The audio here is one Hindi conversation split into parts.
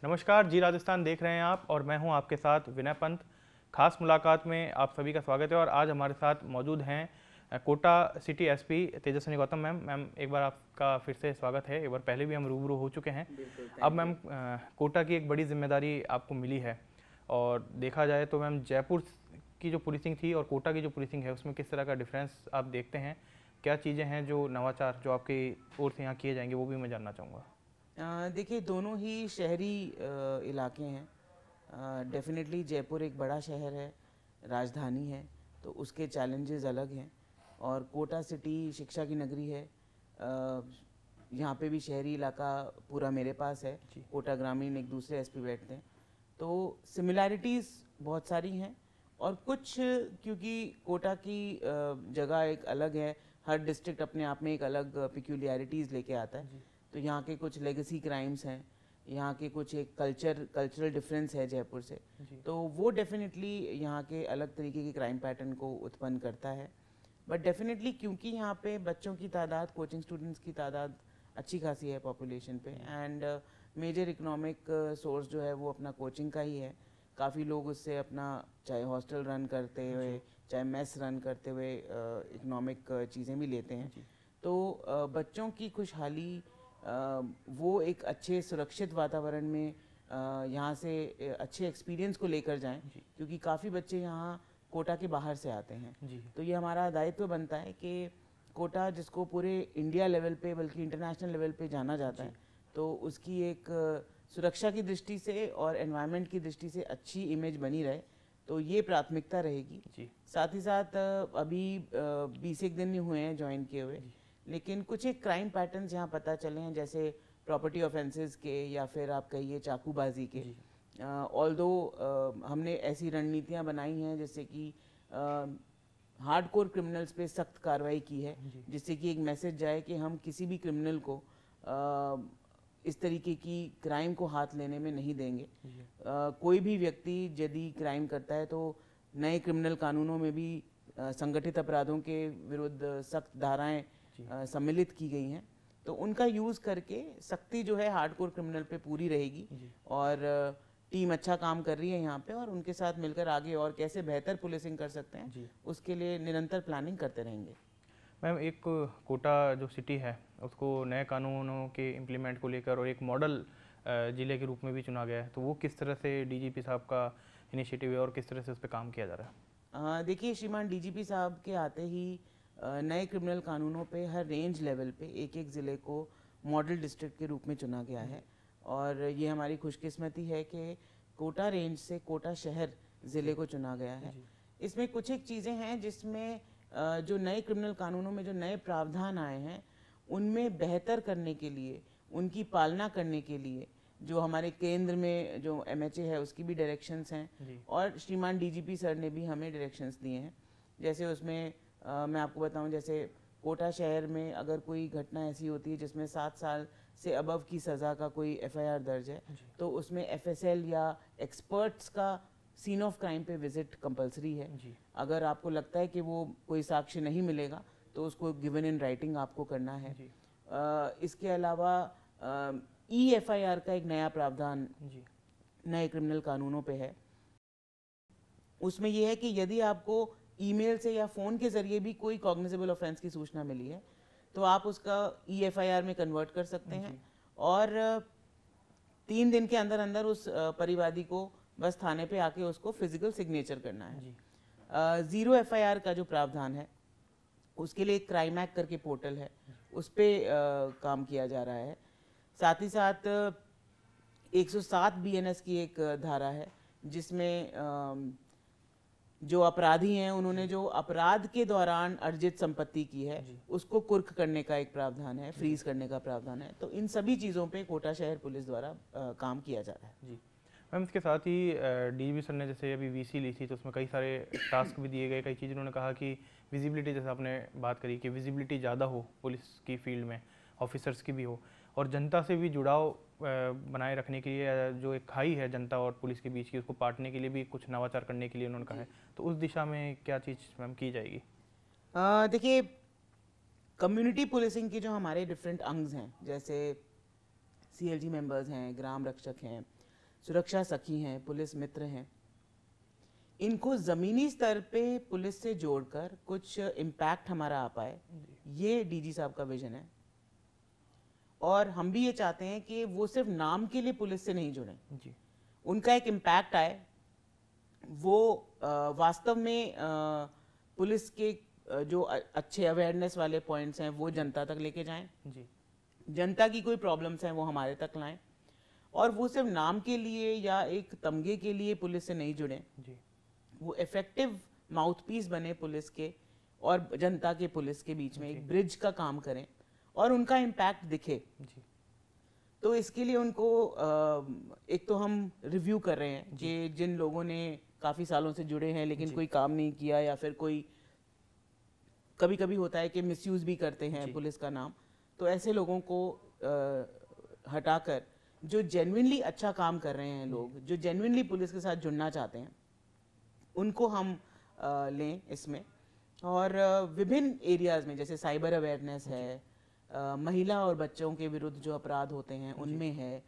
नमस्कार जी, राजस्थान देख रहे हैं आप और मैं हूं आपके साथ विनय पंत। खास मुलाकात में आप सभी का स्वागत है और आज हमारे साथ मौजूद हैं Kota city SP Tejaswini Gautam ma'am. Ma'am, एक बार आपका फिर से स्वागत है। एक बार पहले भी हम रूबरू हो चुके हैं। बिल्कुल, अब थैंक यू। मैम, कोटा की एक बड़ी जिम्मेदारी आपको मिली है और देखा जाए तो मैम जयपुर की जो पुलिसिंग थी और कोटा की जो पुलिसिंग है उसमें किस तरह का डिफरेंस आप देखते हैं? क्या चीज़ें हैं जो नवाचार जो आपकी ओर से यहाँ किए जाएंगे, वो भी मैं जानना चाहूँगा। देखिए, दोनों ही शहरी इलाके हैं। डेफिनेटली जयपुर एक बड़ा शहर है, राजधानी है, तो उसके चैलेंजेस अलग हैं। और कोटा सिटी शिक्षा की नगरी है। यहाँ पे भी शहरी इलाका पूरा मेरे पास है। जी कोटा ग्रामीण एक दूसरे एसपी बैठते हैं, तो सिमिलैरिटीज़ बहुत सारी हैं। और कुछ, क्योंकि कोटा की जगह एक अलग है, हर डिस्ट्रिक्ट अपने आप में एक अलग पिक्यूलियरिटीज़ लेके आता है। जी तो यहाँ के कुछ लेगेसी क्राइम्स हैं, यहाँ के कुछ एक कल्चरल डिफरेंस है जयपुर से। जी तो वो डेफिनेटली यहाँ के अलग तरीके के क्राइम पैटर्न को उत्पन्न करता है। बट डेफिनेटली क्योंकि यहाँ पे बच्चों की तादाद, कोचिंग स्टूडेंट्स की तादाद अच्छी खासी है पॉपुलेशन पे, एंड मेजर इकोनॉमिक सोर्स जो है वो अपना कोचिंग का ही है। काफ़ी लोग उससे अपना, चाहे हॉस्टल रन करते हुए, चाहे मेस रन करते हुए, इकोनॉमिक चीज़ें भी लेते हैं। जी तो बच्चों की खुशहाली, वो एक अच्छे सुरक्षित वातावरण में यहाँ से अच्छे एक्सपीरियंस को लेकर जाएं, जी क्योंकि काफ़ी बच्चे यहाँ कोटा के बाहर से आते हैं। जी तो ये हमारा दायित्व बनता है कि कोटा, जिसको पूरे इंडिया लेवल पे बल्कि इंटरनेशनल लेवल पे जाना जाता जी है, तो उसकी एक सुरक्षा की दृष्टि से और एनवायरनमेंट की दृष्टि से अच्छी इमेज बनी रहे, तो ये प्राथमिकता रहेगी। जी साथ ही साथ अभी 20 एक दिन ही हुए हैं ज्वाइन किए हुए, जी लेकिन कुछ एक क्राइम पैटर्न्स यहाँ पता चले हैं, जैसे प्रॉपर्टी ऑफेंसेस के, या फिर आप कहिए चाकूबाजी के। जी ऑल्दो हमने ऐसी रणनीतियाँ बनाई हैं जैसे कि हार्डकोर क्रिमिनल्स पे सख्त कार्रवाई की है, जी जिससे कि एक मैसेज जाए कि हम किसी भी क्रिमिनल को इस तरीके की क्राइम को हाथ लेने में नहीं देंगे। जी कोई भी व्यक्ति यदि क्राइम करता है तो नए क्रिमिनल कानूनों में भी संगठित अपराधों के विरुद्ध सख्त धाराएं जी सम्मिलित की गई हैं। तो उनका यूज़ करके सख्ती जो है हार्डकोर क्रिमिनल पे पूरी रहेगी। जी और टीम अच्छा काम कर रही है यहाँ पे, और उनके साथ मिलकर आगे और कैसे बेहतर पुलिसिंग कर सकते हैं, जी उसके लिए निरंतर प्लानिंग करते रहेंगे। मैम, एक कोटा जो सिटी है उसको नए कानूनों के इम्प्लीमेंट को लेकर और एक मॉडल ज़िले के रूप में भी चुना गया है, तो वो किस तरह से डीजीपी साहब का इनिशिएटिव है और किस तरह से उस पर काम किया जा रहा है? देखिए, श्रीमान डीजीपी साहब के आते ही नए क्रिमिनल कानूनों पे हर रेंज लेवल पे एक एक ज़िले को मॉडल डिस्ट्रिक्ट के रूप में चुना गया है। और ये हमारी खुशकिस्मती है कि कोटा रेंज से कोटा शहर ज़िले को चुना गया है। जी इसमें कुछ एक चीज़ें हैं जिसमें जो नए क्रिमिनल कानूनों में जो नए प्रावधान आए हैं, उनमें बेहतर करने के लिए, उनकी पालना करने के लिए, जो हमारे केंद्र में जो एमएचए है उसकी भी डायरेक्शंस हैं, जी और श्रीमान डीजीपी सर ने भी हमें डायरेक्शंस दिए हैं। जैसे उसमें मैं आपको बताऊं, जैसे कोटा शहर में अगर कोई घटना ऐसी होती है जिसमें 7 साल से अबव की सज़ा का कोई एफआईआर दर्ज है, जी तो उसमें एफएसएल या एक्सपर्ट्स का सीन ऑफ क्राइम पे विजिट कंपलसरी है। जी अगर आपको लगता है कि वो कोई साक्ष्य नहीं मिलेगा, तो उसको गिवन इन राइटिंग आपको करना है। जी इसके अलावा ई एफआईआर का एक नया प्रावधान जी नए क्रिमिनल कानूनों पे है। उसमें यह है कि यदि आपको ईमेल से या फ़ोन के ज़रिए भी कोई कॉग्निजेबल ऑफेंस की सूचना मिली है, तो आप उसका ईएफआईआर में कन्वर्ट कर सकते हैं। जी और 3 दिन के अंदर अंदर उस परिवादी को बस थाने पे आके उसको फिजिकल सिग्नेचर करना है। जी ज़ीरो एफआईआर का जो प्रावधान है, उसके लिए एक क्राइमैक करके पोर्टल है, उस पर काम किया जा रहा है। साथ ही साथ 107 बीएनएस की एक धारा है, जिसमें जो अपराधी हैं उन्होंने जो अपराध के दौरान अर्जित संपत्ति की है, जी उसको कुर्क करने का एक प्रावधान है, फ्रीज करने का प्रावधान है। तो इन सभी चीज़ों पे कोटा शहर पुलिस द्वारा काम किया जा रहा है। जी मैम, इसके साथ ही डीजीपी सर ने जैसे अभी वीसी ली थी तो उसमें कई सारे टास्क भी दिए गए। कई चीज़ उन्होंने कहा कि विजिबिलिटी, जैसे आपने बात करी कि विजिबिलिटी ज़्यादा हो पुलिस की फील्ड में, ऑफिसर्स की भी हो, और जनता से भी जुड़ाव बनाए रखने के लिए जो एक खाई है जनता और पुलिस के बीच की, उसको पाटने के लिए भी कुछ नवाचार करने के लिए उन्होंने कहा है। तो उस दिशा में क्या चीज़ मैम की जाएगी? देखिए, कम्युनिटी पुलिसिंग के जो हमारे डिफरेंट अंग्स हैं, जैसे सीएलजी मेंबर्स हैं, ग्राम रक्षक हैं, सुरक्षा सखी हैं, पुलिस मित्र हैं, इनको ज़मीनी स्तर पे पुलिस से जोड़कर कुछ इम्पैक्ट हमारा आ पाए, ये डीजी साहब का विजन है। और हम भी ये चाहते हैं कि वो सिर्फ नाम के लिए पुलिस से नहीं जुड़ें जी। उनका एक इम्पैक्ट आए, वो वास्तव में पुलिस के जो अच्छे अवेयरनेस वाले पॉइंट्स हैं वो जनता तक लेके जाएं जी। जनता की कोई प्रॉब्लम्स हैं वो हमारे तक लाएं, और वो सिर्फ नाम के लिए या एक तमगे के लिए पुलिस से नहीं जुड़ें जी। वो इफेक्टिव माउथपीस बने पुलिस के और जनता के पुलिस के बीच में जी। एक ब्रिज का काम करें और उनका इम्पैक्ट दिखे। जी। तो इसके लिए उनको एक तो हम रिव्यू कर रहे हैं कि जिन लोगों ने काफ़ी सालों से जुड़े हैं लेकिन कोई काम नहीं किया, या फिर कोई कभी कभी होता है कि मिसयूज़ भी करते हैं पुलिस का नाम, तो ऐसे लोगों को हटाकर जो जेन्युइनली अच्छा काम कर रहे हैं लोग, जो जेन्युइनली पुलिस के साथ जुड़ना चाहते हैं, उनको हम लें इसमें। और विभिन्न एरियाज़ में जैसे साइबर अवेयरनेस है, महिला और बच्चों के विरुद्ध जो अपराध होते हैं उनमें है।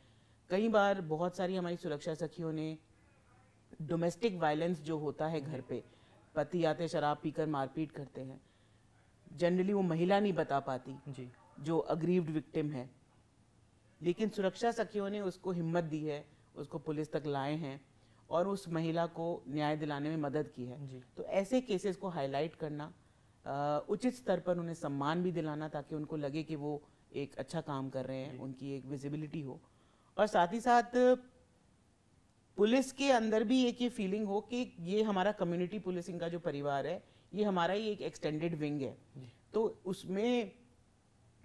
कई बार बहुत सारी हमारी सुरक्षा सखियों ने डोमेस्टिक वायलेंस जो होता है घर पे, पति आते शराब पीकर मारपीट करते हैं, जनरली वो महिला नहीं बता पाती जी। जो अग्रीव्ड विक्टिम है, लेकिन सुरक्षा सखियों ने उसको हिम्मत दी है, उसको पुलिस तक लाए हैं और उस महिला को न्याय दिलाने में मदद की है। जी। तो ऐसे केसेस को हाईलाइट करना, उचित स्तर पर उन्हें सम्मान भी दिलाना ताकि उनको लगे कि वो एक अच्छा काम कर रहे हैं, उनकी एक विजिबिलिटी हो, और साथ ही साथ पुलिस के अंदर भी एक ये फीलिंग हो कि ये हमारा कम्युनिटी पुलिसिंग का जो परिवार है ये हमारा ही एक एक्सटेंडेड विंग है, तो उसमें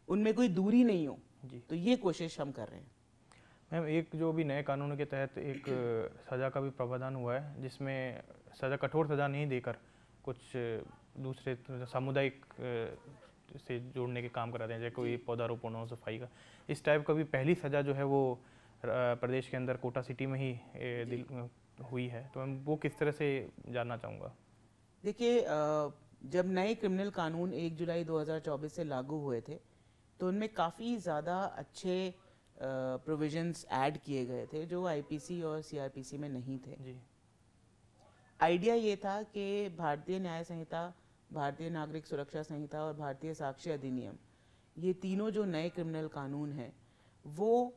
उनमें कोई दूरी नहीं हो जी। तो ये कोशिश हम कर रहे हैं। मैम, एक जो भी नए कानून के तहत एक सज़ा का भी प्रावधान हुआ है जिसमें सज़ा, कठोर सज़ा नहीं देकर कुछ दूसरे सामुदायिक से जोड़ने के काम कराते हैं, जैसे कोई पौधारोपण हो, सफाई का, इस टाइप का भी पहली सज़ा जो है वो प्रदेश के अंदर कोटा सिटी में ही हुई है, तो मैं वो किस तरह से जानना चाहूँगा। देखिए, जब नए क्रिमिनल कानून 1 जुलाई 2024 से लागू हुए थे तो उनमें काफ़ी ज़्यादा अच्छे प्रोविजंस ऐड किए गए थे जो आईपीसी और सीआरपीसी में नहीं थे जी। आइडिया ये था कि भारतीय न्याय संहिता, भारतीय नागरिक सुरक्षा संहिता और भारतीय साक्ष्य अधिनियम, ये तीनों जो नए क्रिमिनल कानून हैं वो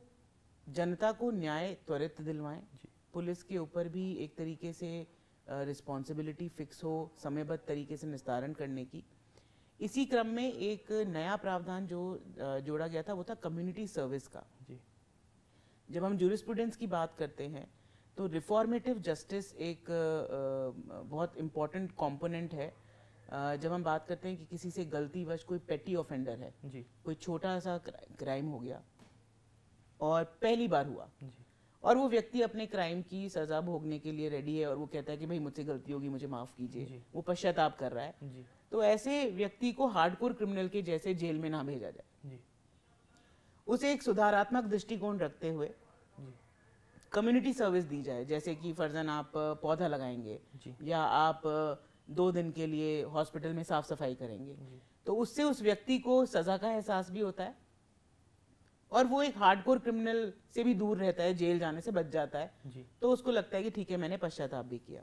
जनता को न्याय त्वरित दिलवाएं, पुलिस के ऊपर भी एक तरीके से रिस्पॉन्सिबिलिटी फिक्स हो, समयबद्ध तरीके से निस्तारण करने की। इसी क्रम में एक नया प्रावधान जो जोड़ा गया था वो था कम्युनिटी सर्विस का जी। जब हम जूरिस्प्रूडेंस की बात करते हैं तो रिफॉर्मेटिव जस्टिस एक बहुत इम्पॉर्टेंट कंपोनेंट है। जब हम बात करते हैं कि किसी से गलतीवश कोई पेटी ऑफेंडर है जी, कोई छोटा सा क्राइम हो गया और पहली बार हुआ जी, और वो व्यक्ति अपने क्राइम की सजा भोगने के लिए रेडी है और वो कहता है कि भाई मुझसे गलती होगी, मुझे माफ कीजिए, वो पश्चाताप कर रहा है जी। तो ऐसे व्यक्ति को हार्डकोर क्रिमिनल के जैसे जेल में ना भेजा जाए जी। उसे एक सुधारात्मक दृष्टिकोण रखते हुए कम्युनिटी सर्विस दी जाए, जैसे कि फर्जन आप पौधा लगाएंगे जी, या आप 2 दिन के लिए हॉस्पिटल में साफ सफाई करेंगे, तो उससे उस व्यक्ति को सजा का एहसास भी होता है और वो एक हार्डकोर क्रिमिनल से भी दूर रहता है, जेल जाने से बच जाता है जी। तो उसको लगता है कि ठीक है, मैंने पश्चाताप भी किया।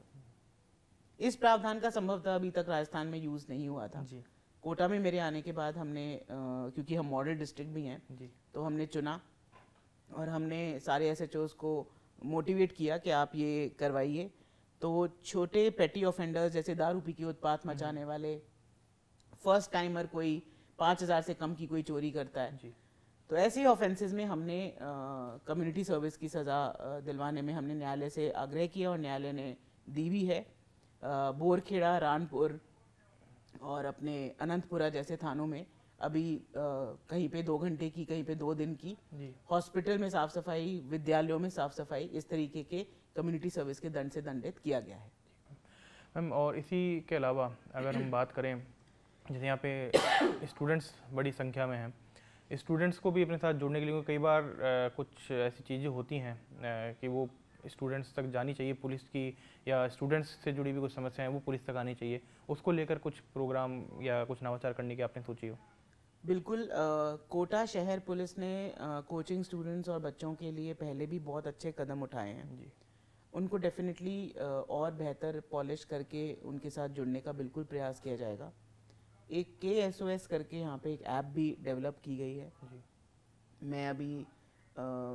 इस प्रावधान का संभवतः अभी तक राजस्थान में यूज नहीं हुआ था जी। कोटा में मेरे आने के बाद हमने क्योंकि हम मॉडल डिस्ट्रिक्ट भी हैं जी, तो हमने चुना और हमने सारे एसएचओस को मोटिवेट किया कि आप ये करवाइए। तो छोटे पेटी ऑफेंडर्स जैसे दारू पी के उत्पात मचाने वाले, फर्स्ट टाइमर कोई 5,000 से कम की कोई चोरी करता है जी, तो ऐसे ऑफेंसेस में हमने कम्युनिटी सर्विस की सज़ा दिलवाने में हमने न्यायालय से आग्रह किया और न्यायालय ने दी भी है। बोरखेड़ा, रानपुर और अपने अनंतपुरा जैसे थानों में अभी कहीं पे 2 घंटे की, कहीं पे 2 दिन की, हॉस्पिटल में साफ सफाई, विद्यालयों में साफ सफाई, इस तरीके के कम्युनिटी सर्विस के दंड से दंडित किया गया है मैम। और इसी के अलावा अगर हम बात करें, जैसे यहाँ पे स्टूडेंट्स बड़ी संख्या में हैं, स्टूडेंट्स को भी अपने साथ जोड़ने के लिए कई बार कुछ ऐसी चीज़ें होती हैं कि वो स्टूडेंट्स तक जानी चाहिए, पुलिस की या स्टूडेंट्स से जुड़ी भी कुछ समस्याएं वो पुलिस तक आनी चाहिए, उसको लेकर कुछ प्रोग्राम या कुछ नवाचार करने की आपने सोची हो? बिल्कुल कोटा शहर पुलिस ने कोचिंग स्टूडेंट्स और बच्चों के लिए पहले भी बहुत अच्छे कदम उठाए हैं जी उनको डेफिनेटली और बेहतर पॉलिश करके उनके साथ जुड़ने का बिल्कुल प्रयास किया जाएगा। एक KSOS करके यहाँ पे एक ऐप भी डेवलप की गई है। जी मैं अभी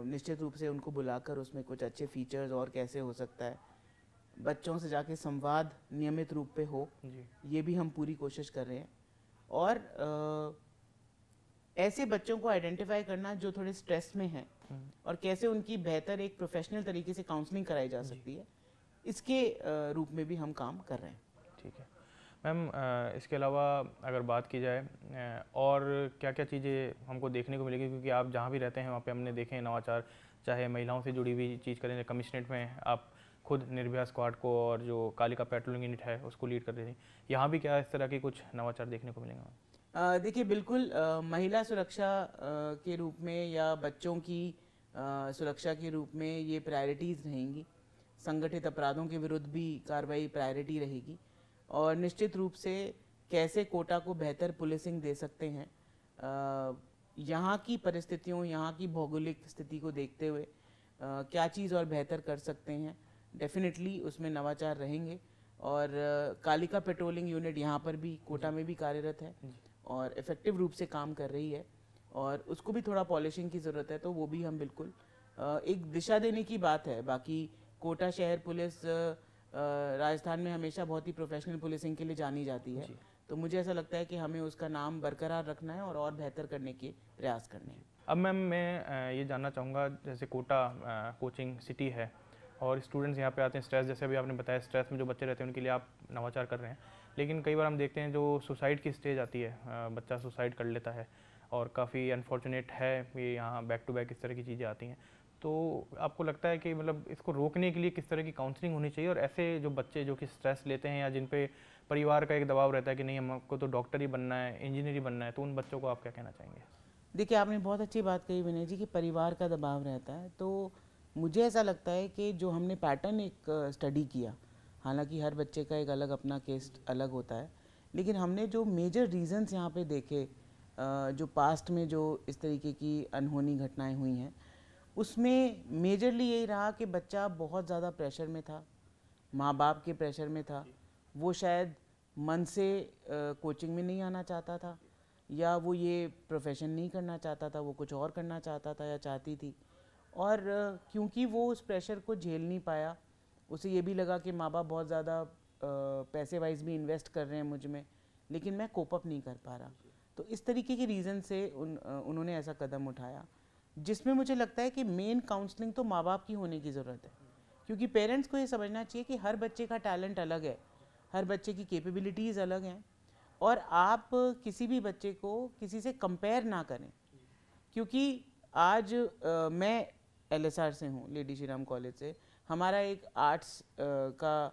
निश्चित रूप से उनको बुलाकर उसमें कुछ अच्छे फीचर्स और कैसे हो सकता है बच्चों से जाके संवाद नियमित रूप पे हो, जी ये भी हम पूरी कोशिश कर रहे हैं। और ऐसे बच्चों को आइडेंटिफाई करना जो थोड़े स्ट्रेस में हैं और कैसे उनकी बेहतर एक प्रोफेशनल तरीके से काउंसलिंग कराई जा सकती है, इसके रूप में भी हम काम कर रहे हैं। ठीक है मैम। इसके अलावा अगर बात की जाए और क्या क्या चीज़ें हमको देखने को मिलेगी, क्योंकि आप जहाँ भी रहते हैं वहाँ पे हमने देखे हैं नवाचार, चाहे महिलाओं से जुड़ी हुई चीज़ करें, कमिश्नरेट में आप खुद निर्भया स्क्वाड को और जो कालिका पेट्रोलिंग यूनिट है उसको लीड कर रही थी, यहाँ भी क्या इस तरह के कुछ नवाचार देखने को मिलेंगे मैम? देखिए बिल्कुल महिला सुरक्षा के रूप में या बच्चों की सुरक्षा के रूप में ये प्रायोरिटीज़ रहेंगी। संगठित अपराधों के विरुद्ध भी कार्रवाई प्रायोरिटी रहेगी और निश्चित रूप से कैसे कोटा को बेहतर पुलिसिंग दे सकते हैं यहाँ की परिस्थितियों, यहाँ की भौगोलिक स्थिति को देखते हुए क्या चीज़ और बेहतर कर सकते हैं, डेफिनेटली उसमें नवाचार रहेंगे। और कालिका पेट्रोलिंग यूनिट यहाँ पर भी कोटा में भी कार्यरत है और इफ़ेक्टिव रूप से काम कर रही है और उसको भी थोड़ा पॉलिशिंग की ज़रूरत है, तो वो भी हम बिल्कुल एक दिशा देने की बात है। बाकी कोटा शहर पुलिस राजस्थान में हमेशा बहुत ही प्रोफेशनल पुलिसिंग के लिए जानी जाती है, तो मुझे ऐसा लगता है कि हमें उसका नाम बरकरार रखना है और बेहतर करने के प्रयास करने हैं। अब मैम मैं ये जानना चाहूँगा, जैसे कोटा कोचिंग सिटी है और स्टूडेंट्स यहाँ पे आते हैं, स्ट्रेस जैसे अभी आपने बताया, स्ट्रेस में जो बच्चे रहते हैं उनके लिए आप नवाचार कर रहे हैं, लेकिन कई बार हम देखते हैं जो सुसाइड की स्टेज आती है, बच्चा सुसाइड कर लेता है और काफ़ी अनफॉर्चुनेट है ये, यहाँ बैक टू बैक इस तरह की चीज़ें आती हैं, तो आपको लगता है कि मतलब इसको रोकने के लिए किस तरह की काउंसलिंग होनी चाहिए? और ऐसे जो बच्चे जो कि स्ट्रेस लेते हैं या जिन पे परिवार का एक दबाव रहता है कि नहीं हमको तो डॉक्टर ही बनना है, इंजीनियर ही बनना है, तो उन बच्चों को आप क्या कहना चाहेंगे? देखिए आपने बहुत अच्छी बात कही विनय जी कि परिवार का दबाव रहता है, तो मुझे ऐसा लगता है कि जो हमने पैटर्न एक स्टडी किया, हालांकि हर बच्चे का एक अलग अपना केस अलग होता है, लेकिन हमने जो मेजर रीजंस यहाँ पे देखे जो पास्ट में जो इस तरीके की अनहोनी घटनाएं हुई हैं, उसमें मेजरली यही रहा कि बच्चा बहुत ज़्यादा प्रेशर में था, माँ बाप के प्रेशर में था, वो शायद मन से कोचिंग में नहीं आना चाहता था या वो ये प्रोफेशन नहीं करना चाहता था, वो कुछ और करना चाहता था या चाहती थी। और क्योंकि वो उस प्रेशर को झेल नहीं पाया, उसे ये भी लगा कि माँ बाप बहुत ज़्यादा पैसे वाइज भी इन्वेस्ट कर रहे हैं मुझ में, लेकिन मैं कोप अप नहीं कर पा रहा। तो इस तरीके की रीज़न से उन्होंने ऐसा कदम उठाया, जिसमें मुझे लगता है कि मेन काउंसलिंग तो माँ बाप की होने की ज़रूरत है, क्योंकि पेरेंट्स को ये समझना चाहिए कि हर बच्चे का टैलेंट अलग है, हर बच्चे की कैपेबिलिटीज़ अलग हैं और आप किसी भी बच्चे को किसी से कंपेयर ना करें। क्योंकि आज मैं LSR से हूँ, लेडी श्री राम कॉलेज से, हमारा एक आर्ट्स का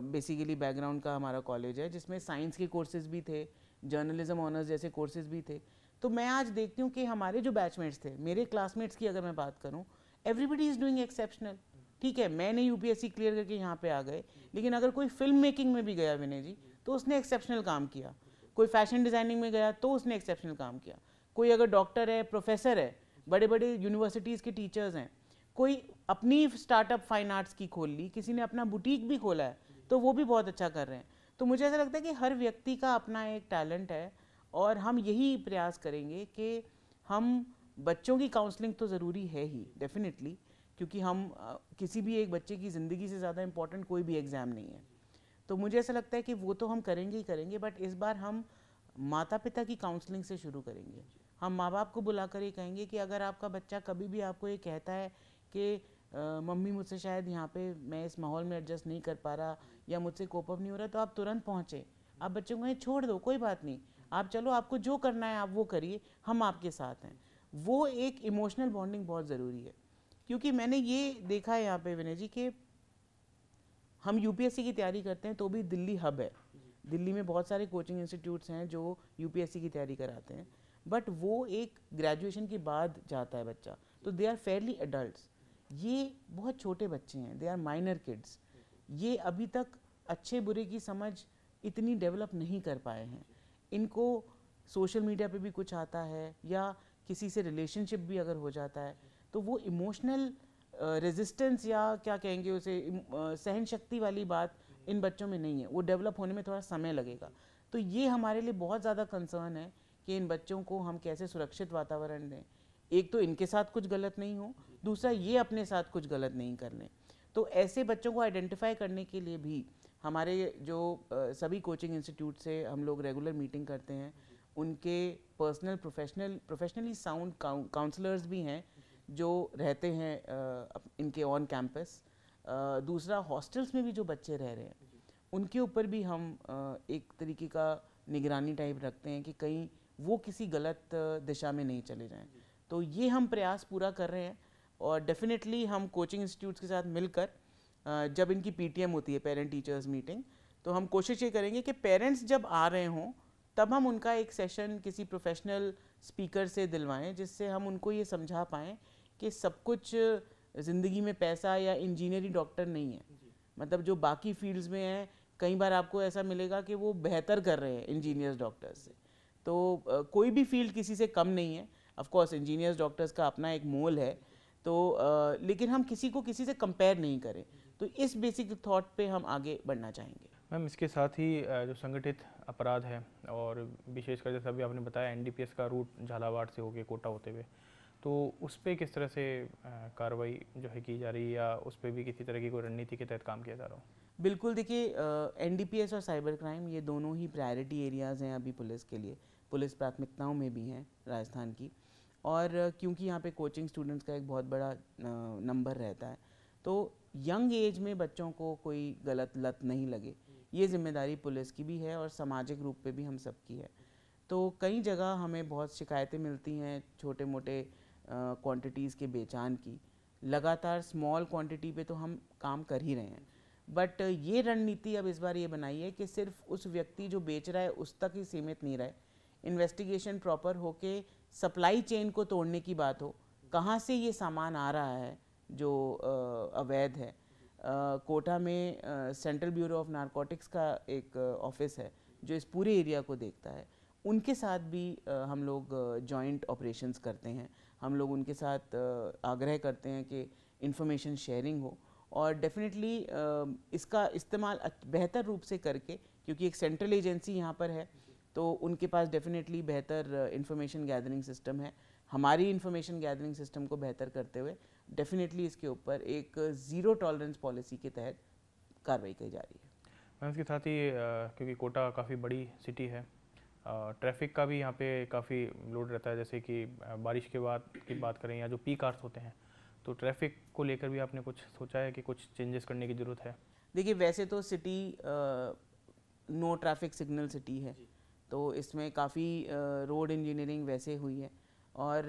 बेसिकली बैकग्राउंड का हमारा कॉलेज है, जिसमें साइंस के कोर्सेज भी थे, जर्नलिज्म ऑनर्स जैसे कोर्सेज भी थे। तो मैं आज देखती हूँ कि हमारे जो बैचमेट्स थे, मेरे क्लासमेट्स की अगर मैं बात करूँ, एवरीबडी इज़ डूइंग एक्सेप्शनल। ठीक है, मैंने UPSC क्लियर करके यहाँ पे आ गए, लेकिन अगर कोई फिल्म मेकिंग में भी गया विनय जी, तो उसने एक्सेप्शनल काम किया। कोई फैशन डिज़ाइनिंग में गया तो उसने एक्सेप्शनल काम किया। कोई अगर डॉक्टर है, प्रोफेसर है, बड़े बड़े यूनिवर्सिटीज़ के टीचर्स हैं, कोई अपनी स्टार्टअप फाइन आर्ट्स की खोल ली, किसी ने अपना बुटीक भी खोला है, तो वो भी बहुत अच्छा कर रहे हैं। तो मुझे ऐसा लगता है कि हर व्यक्ति का अपना एक टैलेंट है और हम यही प्रयास करेंगे कि हम बच्चों की काउंसलिंग तो ज़रूरी है ही डेफिनेटली, क्योंकि हम किसी भी एक बच्चे की ज़िंदगी से ज़्यादा इम्पोर्टेंट कोई भी एग्ज़ाम नहीं है। तो मुझे ऐसा लगता है कि वो तो हम करेंगे ही करेंगे, बट इस बार हम माता पिता की काउंसलिंग से शुरू करेंगे। हम माँ बाप को बुलाकर ये कहेंगे कि अगर आपका बच्चा कभी भी आपको ये कहता है कि मम्मी मुझसे शायद यहाँ पे मैं इस माहौल में एडजस्ट नहीं कर पा रहा या मुझसे कोप अप नहीं हो रहा, तो आप तुरंत पहुँचे। आप बच्चों को छोड़ दो, कोई बात नहीं, आप चलो, आपको जो करना है आप वो करिए, हम आपके साथ हैं। वो एक इमोशनल बॉन्डिंग बहुत ज़रूरी है, क्योंकि मैंने ये देखा है यहाँ पे विनय जी कि हम UPSC की तैयारी करते हैं तो भी दिल्ली हब है, दिल्ली में बहुत सारे कोचिंग इंस्टीट्यूट्स हैं जो UPSC की तैयारी कराते हैं, बट वो एक ग्रेजुएशन के बाद जाता है बच्चा, तो दे आर फेयरली एडल्ट्स। ये बहुत छोटे बच्चे हैं, दे आर माइनर किड्स, ये अभी तक अच्छे बुरे की समझ इतनी डेवलप नहीं कर पाए हैं। इनको सोशल मीडिया पे भी कुछ आता है या किसी से रिलेशनशिप भी अगर हो जाता है, तो वो इमोशनल रेजिस्टेंस या क्या कहेंगे उसे, सहन शक्ति वाली बात इन बच्चों में नहीं है, वो डेवलप होने में थोड़ा समय लगेगा। तो ये हमारे लिए बहुत ज़्यादा कंसर्न है कि इन बच्चों को हम कैसे सुरक्षित वातावरण दें, एक तो इनके साथ कुछ गलत नहीं हो, दूसरा ये अपने साथ कुछ गलत नहीं कर लें। तो ऐसे बच्चों को आइडेंटिफाई करने के लिए भी हमारे जो सभी कोचिंग इंस्टीट्यूट से हम लोग रेगुलर मीटिंग करते हैं, उनके पर्सनल प्रोफेशनली साउंड काउंसलर्स भी हैं जो रहते हैं इनके ऑन कैंपस। दूसरा, हॉस्टल्स में भी जो बच्चे रह रहे हैं उनके ऊपर भी हम एक तरीके का निगरानी टाइप रखते हैं कि कहीं वो किसी गलत दिशा में नहीं चले जाएं। तो ये हम प्रयास पूरा कर रहे हैं और डेफिनेटली हम कोचिंग इंस्टीट्यूट्स के साथ मिलकर जब इनकी पीटीएम होती है, पेरेंट टीचर्स मीटिंग, तो हम कोशिश ये करेंगे कि पेरेंट्स जब आ रहे हों तब हम उनका एक सेशन किसी प्रोफेशनल स्पीकर से दिलवाएं, जिससे हम उनको ये समझा पाएँ कि सब कुछ ज़िंदगी में पैसा या इंजीनियरिंग डॉक्टर नहीं है। मतलब जो बाकी फील्ड्स में है, कई बार आपको ऐसा मिलेगा कि वो बेहतर कर रहे हैं इंजीनियर्स डॉक्टर्स से। तो कोई भी फील्ड किसी से कम नहीं है। ऑफ कोर्स इंजीनियर्स डॉक्टर्स का अपना एक मोल है, तो लेकिन हम किसी को किसी से कंपेयर नहीं करें। तो इस बेसिक थॉट पे हम आगे बढ़ना चाहेंगे। मैम, इसके साथ ही जो संगठित अपराध है और विशेषकर जैसा अभी आपने बताया एनडीपीएस का रूट झालावाड़ से होके कोटा होते हुए, तो उस पर किस तरह से कार्रवाई जो है की जा रही है या उस पर भी किसी तरह की कोई रणनीति के तहत काम किया जा रहा हो? बिल्कुल, देखिए एनडीपीएस और साइबर क्राइम ये दोनों ही प्रायोरिटी एरियाज़ हैं अभी पुलिस के लिए, पुलिस प्राथमिकताओं में भी हैं राजस्थान की। और क्योंकि यहाँ पे कोचिंग स्टूडेंट्स का एक बहुत बड़ा नंबर रहता है, तो यंग एज में बच्चों को कोई गलत लत नहीं लगे, ये जिम्मेदारी पुलिस की भी है और सामाजिक रूप पे भी हम सबकी है। तो कई जगह हमें बहुत शिकायतें मिलती हैं छोटे मोटे क्वांटिटीज़ के बेचान की। लगातार स्मॉल क्वांटिटी पे तो हम काम कर ही रहे हैं, बट ये रणनीति अब इस बार ये बनाई है कि सिर्फ उस व्यक्ति जो बेच रहा है उस तक ही सीमित नहीं रहे, इन्वेस्टिगेशन प्रॉपर होके सप्लाई चेन को तोड़ने की बात हो, कहाँ से ये सामान आ रहा है जो अवैध है। कोटा में सेंट्रल ब्यूरो ऑफ नारकोटिक्स का एक ऑफिस है जो इस पूरे एरिया को देखता है, उनके साथ भी हम लोग जॉइंट ऑपरेशंस करते हैं। हम लोग उनके साथ आग्रह करते हैं कि इंफॉर्मेशन शेयरिंग हो और डेफिनेटली इसका इस्तेमाल बेहतर रूप से करके, क्योंकि एक सेंट्रल एजेंसी यहाँ पर है तो उनके पास डेफिनेटली बेहतर इंफॉर्मेशन गैदरिंग सिस्टम है। हमारी इंफॉर्मेशन गैदरिंग सिस्टम को बेहतर करते हुए डेफिनेटली इसके ऊपर एक ज़ीरो टॉलरेंस पॉलिसी के तहत कार्रवाई की जा रही है। मैम, इसके साथ ही क्योंकि कोटा काफ़ी बड़ी सिटी है, ट्रैफिक का भी यहाँ पे काफ़ी लोड रहता है, जैसे कि बारिश के बाद की बात करें या जो पीक आवर्स होते हैं, तो ट्रैफिक को लेकर भी आपने कुछ सोचा है कि कुछ चेंजेस करने की ज़रूरत है? देखिए, वैसे तो city no traffic signal city है, तो इसमें काफ़ी रोड इंजीनियरिंग वैसे हुई है और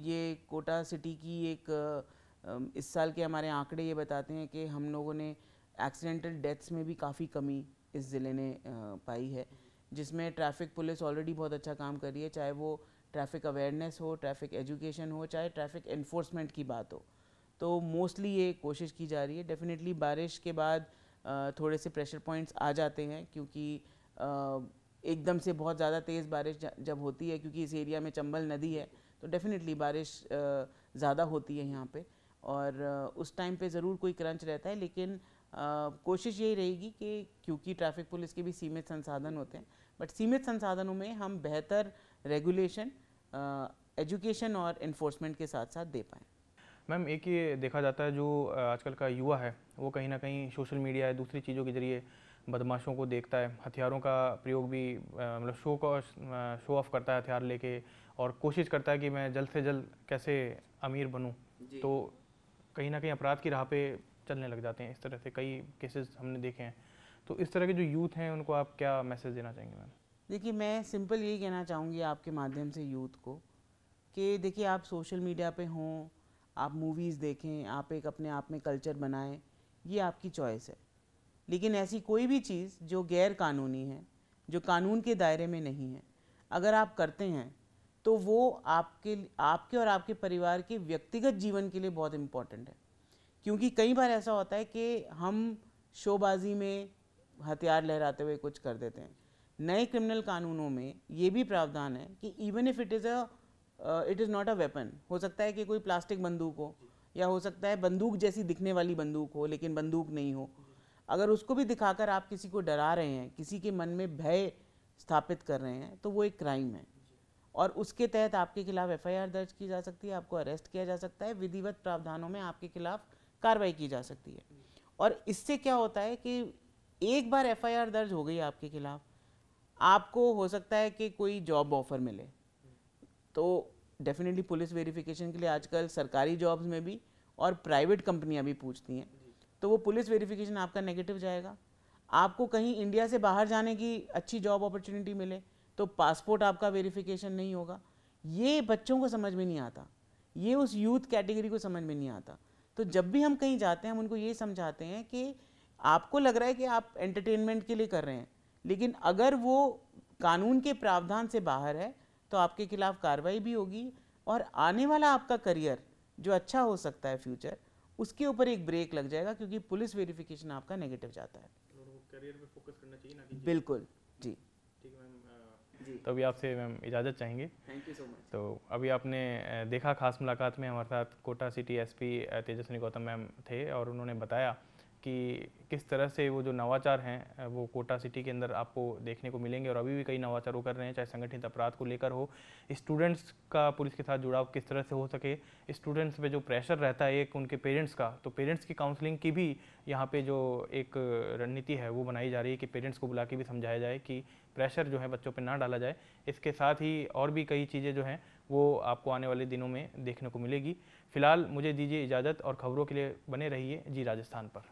ये कोटा सिटी की एक इस साल के हमारे आंकड़े ये बताते हैं कि हम लोगों ने एक्सीडेंटल डेथ्स में भी काफ़ी कमी इस ज़िले ने पाई है, जिसमें ट्रैफिक पुलिस ऑलरेडी बहुत अच्छा काम कर रही है, चाहे वो ट्रैफिक अवेयरनेस हो, ट्रैफिक एजुकेशन हो, चाहे ट्रैफिक एनफोर्समेंट की बात हो। तो मोस्टली ये कोशिश की जा रही है। डेफिनेटली बारिश के बाद थोड़े से प्रेशर पॉइंट्स आ जाते हैं, क्योंकि एकदम से बहुत ज़्यादा तेज़ बारिश जब होती है, क्योंकि इस एरिया में चंबल नदी है, तो डेफिनेटली बारिश ज़्यादा होती है यहाँ पे और उस टाइम पे ज़रूर कोई क्रंच रहता है। लेकिन कोशिश यही रहेगी कि क्योंकि ट्रैफिक पुलिस के भी सीमित संसाधन होते हैं, बट सीमित संसाधनों में हम बेहतर रेगुलेशन, एजुकेशन और इन्फोर्समेंट के साथ साथ दे पाएँ। मैम, एक ये देखा जाता है जो आजकल का युवा है वो कहीं ना कहीं सोशल मीडिया या दूसरी चीज़ों के ज़रिए बदमाशों को देखता है, हथियारों का प्रयोग भी मतलब शो ऑफ करता है हथियार लेके और कोशिश करता है कि मैं जल्द से जल्द कैसे अमीर बनूं, तो कहीं ना कहीं अपराध की राह पे चलने लग जाते हैं। इस तरह से कई केसेस हमने देखे हैं। तो इस तरह के जो यूथ हैं उनको आप क्या मैसेज देना चाहेंगे मैम? देखिए, मैं सिंपल यही कहना चाहूँगी आपके माध्यम से यूथ को कि देखिए, आप सोशल मीडिया पे हों, आप मूवीज़ देखें, आप एक अपने आप में कल्चर बनाएं, ये आपकी चॉइस है। लेकिन ऐसी कोई भी चीज़ जो गैर कानूनी है, जो कानून के दायरे में नहीं है, अगर आप करते हैं तो वो आपके और आपके परिवार के व्यक्तिगत जीवन के लिए बहुत इम्पॉर्टेंट है। क्योंकि कई बार ऐसा होता है कि हम शोबाजी में हथियार लहराते हुए कुछ कर देते हैं, नए क्रिमिनल कानूनों में ये भी प्रावधान है कि even if it is not a weapon, हो सकता है कि कोई प्लास्टिक बंदूक हो, या हो सकता है बंदूक जैसी दिखने वाली बंदूक हो लेकिन बंदूक नहीं हो, अगर उसको भी दिखाकर आप किसी को डरा रहे हैं, किसी के मन में भय स्थापित कर रहे हैं, तो वो एक क्राइम है और उसके तहत आपके खिलाफ एफआईआर दर्ज की जा सकती है, आपको अरेस्ट किया जा सकता है, विधिवत प्रावधानों में आपके खिलाफ कार्रवाई की जा सकती है। और इससे क्या होता है कि एक बार एफआईआर दर्ज हो गई आपके खिलाफ, आपको हो सकता है कि कोई जॉब ऑफर मिले, तो डेफिनेटली पुलिस वेरिफिकेशन के लिए आजकल सरकारी जॉब्स में भी और प्राइवेट कंपनियां भी पूछती हैं, तो वो पुलिस वेरिफिकेशन आपका नेगेटिव जाएगा। आपको कहीं इंडिया से बाहर जाने की अच्छी जॉब अपॉर्चुनिटी मिले तो पासपोर्ट आपका वेरिफिकेशन नहीं होगा। ये बच्चों को समझ में नहीं आता, ये उस यूथ कैटेगरी को समझ में नहीं आता। तो जब भी हम कहीं जाते हैं हम उनको ये समझाते हैं कि आपको लग रहा है कि आप एंटरटेनमेंट के लिए कर रहे हैं, लेकिन अगर वो कानून के प्रावधान से बाहर है तो आपके खिलाफ कार्रवाई भी होगी और आने वाला आपका करियर जो अच्छा हो सकता है फ्यूचर, उसके ऊपर एक ब्रेक लग जाएगा क्योंकि पुलिस वेरिफिकेशन आपका नेगेटिव जाता है। करियर पे फोकस करना चाहिए ना कि बिल्कुल जी। ठीक है मैम। जी तो अभी आपसे मैम इजाज़त चाहेंगे। Thank you so much. तो अभी आपने देखा खास मुलाकात में हमारे साथ Kota city SP Tejaswini Gautam ma'am थे और उन्होंने बताया कि किस तरह से वो जो नवाचार हैं वो कोटा सिटी के अंदर आपको देखने को मिलेंगे और अभी भी कई नवाचार वो कर रहे हैं, चाहे संगठित अपराध को लेकर हो, स्टूडेंट्स का पुलिस के साथ जुड़ाव किस तरह से हो सके, स्टूडेंट्स पे जो प्रेशर रहता है एक उनके पेरेंट्स का, तो पेरेंट्स की काउंसलिंग की भी यहाँ पे जो एक रणनीति है वो बनाई जा रही है कि पेरेंट्स को बुला के भी समझाया जाए कि प्रेशर जो है बच्चों पे ना डाला जाए। इसके साथ ही और भी कई चीज़ें जो हैं वो आपको आने वाले दिनों में देखने को मिलेगी। फिलहाल मुझे दीजिए इजाज़त और खबरों के लिए बने रहिए जी राजस्थान पर।